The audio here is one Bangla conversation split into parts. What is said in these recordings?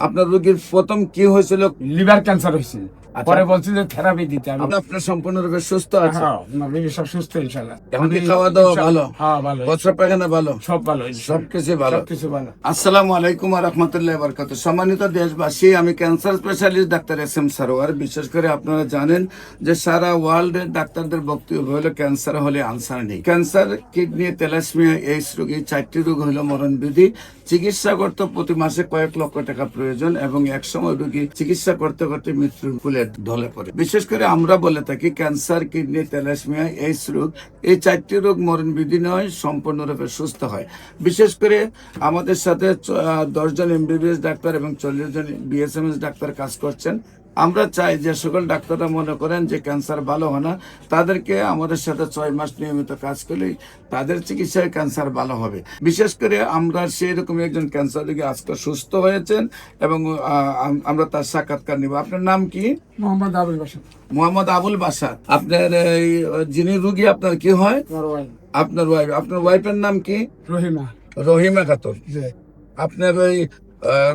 আপনার রোগীর প্রথম কি হয়েছিল? লিভার ক্যান্সার হয়েছিল। আচ্ছা। পরে বলছি যে থেরাপি দিতে আমি। আপনার সম্পূর্ণরূপে সুস্থ আছে? হ্যাঁ, না, রোগী সব সুস্থ ইনশাআল্লাহ। এখন কি খাওয়া দাওয়া ভালো? হ্যাঁ, ভালো। প্রস্রাব পায়খানা ভালো? সব ভালো। সবকিছু ভালো। সবকিছু ভালো। আসসালামু আলাইকুম ওয়া রাহমাতুল্লাহি ওয়া বারাকাতুহু। সম্মানিত দেশবাসী, আমি cancer specialist doctor SM. Sarwar. বিশেষ করে আপনারা জানেন যে সারা ওয়ার্ল্ডের ডাক্তারদের বক্তব্য হলো ক্যান্সার হলে আনসার নেই। ক্যান্সার, কিডনি, থ্যালাসেমিয়া, এইডস রোগী, 4টি রোগ হলো মরণবিধি। চিকিৎসা করতে প্রতি মাসে কয়েক লক্ষ টাকা প্রয়োজন এবং একসময় রোগী চিকিৎসা করতে করতে মৃত্যুর কুলে ঢলে পড়ে। বিশেষ করে আমরা বলে থাকি ক্যান্সার, কিডনি, থ্যালাসেমিয়া, এইডস রোগ, এই 4টি রোগ মরণবিধি নয়, সম্পূর্ণরূপে সুস্থ হয়। বিশেষ করে আমাদের সাথে 10 জন এমবিবিএস ডাক্তার এবং 40 জন বিএসএমএস ডাক্তার কাজ করছেন। আমরা চাই যে সকল ডাক্তাররা মনে করেন যে ক্যান্সার ভালো হয় না, তাদেরকে আমাদের সাথে 6 মাস নিয়মিত কাজ করলেই তাদের চিকিৎসায় ক্যান্সার ভালো হবে। বিশেষ করে আমরা সেই রকম একজন ক্যান্সার রোগী আজকে সুস্থ হয়েছেন এবং আমরা তার সাক্ষাৎকার নিব। আপনার নাম কি? মোহাম্মদ আবুল বাসার। মোহাম্মদ আবুল বাসার। আপনার এই যিনি রোগী আপনার কি হয়? আমার ওয়াইফ আপনার ওয়াইফ। আপনার ওয়াইফের নাম কি? রহিমা। রহিমা খাতুন। জি। আপনার ওই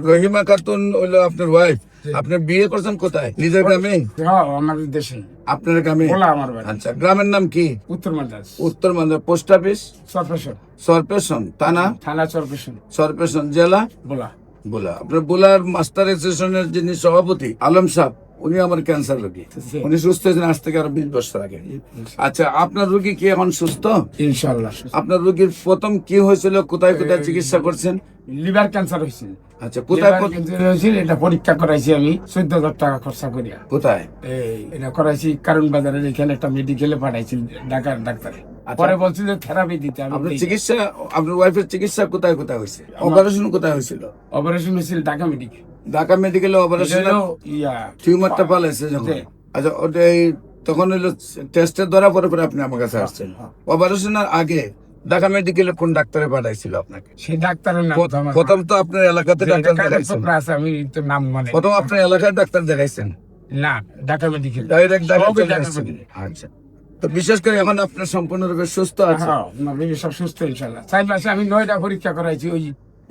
রহিমা খাতুন হলো আপনার ওয়াইফ। আপনার বিয়ে করছেন কোথায়? নিজের গ্রামে? হ্যাঁ, আমাদের দেশে। আপনার গ্রামে? বলা আমার বাড়ি। আচ্ছা, গ্রামের নাম কি? উত্তর মাদ্রাস। উত্তর মালদা। Post office? সরপেশন। সরপেশন। থানা? থানা সরপেশন। সরপেশন। জেলা? বলা। বোলা। আপনার বোলার মাস্টার অ্যাসোসিয়েশনের যিনি সভাপতি আলম সাহেব, উনি আমার ক্যান্সার রোগী। জি। উনি সুস্থ হয়েছেন আজ থেকে আরো 20 বছর আগে। আচ্ছা, আপনার রোগী কি এখন সুস্থ? ইনশাআল্লাহ। আপনার রোগীর প্রথম কি হয়েছিল? কোথায় কোথায় চিকিৎসা করছেন? লিভার ক্যান্সার হয়েছিল। আচ্ছা, কোথায় লিভার ক্যান্সার হয়েছিল, এটা পরীক্ষা করাইছি আমি 14,000 টাকা খরচা করিয়া। কোথায়? এটা করাইছি কারণ বাজারের এখানে একটা মেডিকেলে পাঠাইছি, ঢাকার ডাক্তারে। আচ্ছা। পরে বলছি যে থেরাপি দিতে আমি। আপনার চিকিৎসা, আপনার ওয়াইফের চিকিৎসা কোথায় কোথায় হয়েছে? অপারেশন কোথায় হয়েছিল? অপারেশন হয়েছিল ঢাকা মেডিকেল। ঢাকা মেডিকেলে অপারেশন? টিউমারটা পালাইছে যখন? জি। আচ্ছা, ওটা তখন হলো টেস্টের ধরা পরে পরে আপনি আমার কাছে আসছেন। অপারেশনের আগে ঢাকা মেডিকেলে কোন ডাক্তারে পাঠাইছিল আপনাকে? সেই ডাক্তারের নাম তো আমার প্রথম তো আপনার এলাকাতে ডাক্তার দেখাইছেন? কাগজপত্র আছে, আমি তো নাম মানে প্রথম আপনার এলাকায় ডাক্তার দেখাইছেন? না, ঢাকা মেডিকেল। ডাইরেক্ট ঢাকা সবই চলে ঢাকা আসছেন? মেডিকেল। আচ্ছা, তো বিশেষ করে এখন আপনার সম্পূর্ণরূপে সুস্থ আছে? হ্যাঁ, না, রোগী সব সুস্থ ইনশাআল্লাহ। 4 মাসে আমি 9টা পরীক্ষা করাইছি ওই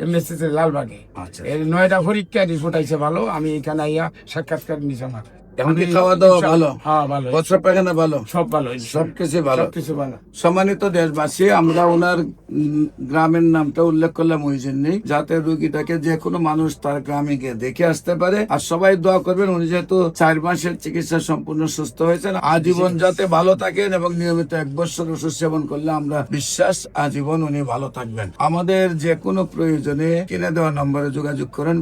এমএসএস এর লালবাগে। আচ্ছা। এই 9টা পরীক্ষা রিপোর্ট আইছে ভালো। আমি এখানে আইয়া সাক্ষাৎকার নিছি আমার। এখন কি খাওয়া দাওয়া ভালো? হ্যাঁ, ভালো। প্রস্রাব পায়খানা ভালো? সব ভালো। সবকিছু ভালো। সবকিছু ভালো। সম্মানিত দেশবাসী, আমরা ওনার গ্রামের নামটা উল্লেখ করলাম ওই জন্যই, যাতে রোগীটাকে যে কোনো মানুষ তার গ্রামে গিয়ে দেখে আসতে পারে। আর সবাই দোয়া করবেন, উনি যেহেতু 4 মাসের চিকিৎসা সম্পূর্ণ সুস্থ হয়েছেন, আজীবন যাতে ভালো থাকেন এবং নিয়মিত 1 বছর ওষুধ সেবন করলে আমরা বিশ্বাস আজীবন উনি ভালো থাকবেন। আমাদের যে কোনো প্রয়োজনে কিনে দেওয়া নম্বরে যোগাযোগ করেন।